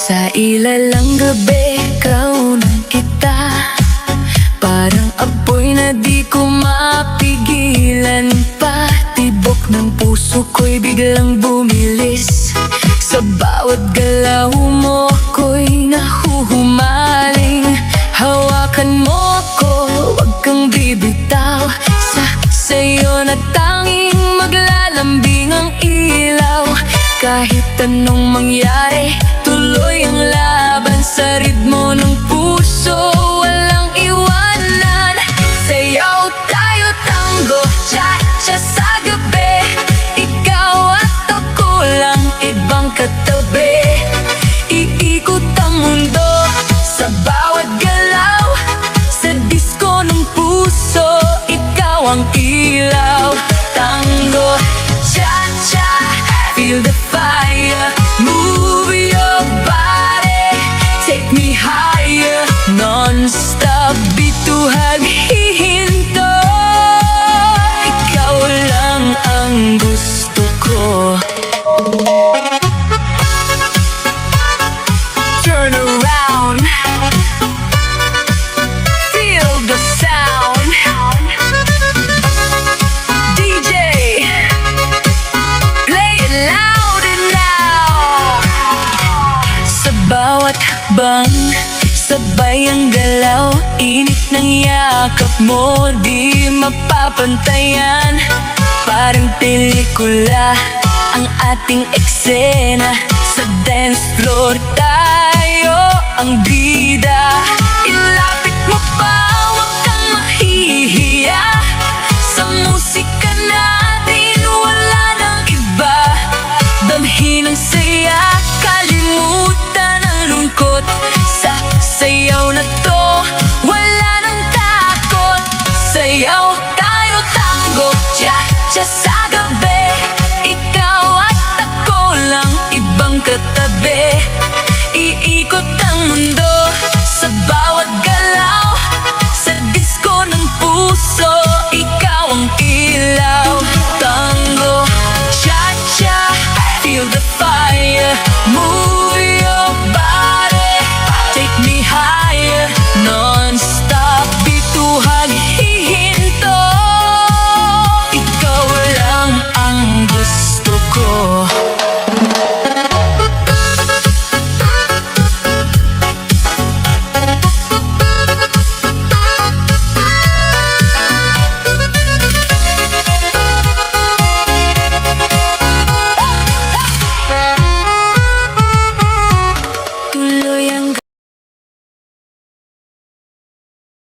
Sa ilalang gabi, kaunan kita. Parang apoy na di ko mapigilan pa. Tibok ng puso ko'y biglang bumilis. Sa bawat galaw mo ako'y nahuhumaling. Hawakan mo ako, wag kang bibitaw. Sa'yo na tanging maglalambing ang ilaw. Kahit anong mangyari, tuloy ang laban sa ritmo ng puso, walang iwanan. Sayaw tayo tango, cha-cha sa gabi. Ikaw at ako lang, ibang katabi. Iikot ang mundo sa bawat galaw. Sa disko ng puso, ikaw ang ilaw. Tango, cha-cha, feel the fire. Move your body, take me higher. Non-stop, bituhag, hihinto. Ikaw lang ang gusto ko. Turn around, feel the sound. DJ, play it loud and loud. Sa bawat bang, sabay ang galaw. Init ng yakap mo, di mapapantayan. Parang pelikula ang ating eksena. Sa dance floor tayo ang bida. Ilapit mo pa, wag kang mahihiya. Sa musika natin wala nang iba. Damhin ang saya, kalimutan ang lungkot. Sa sayaw na to, wala nang takot. Sayaw tayo tango, cha-cha sa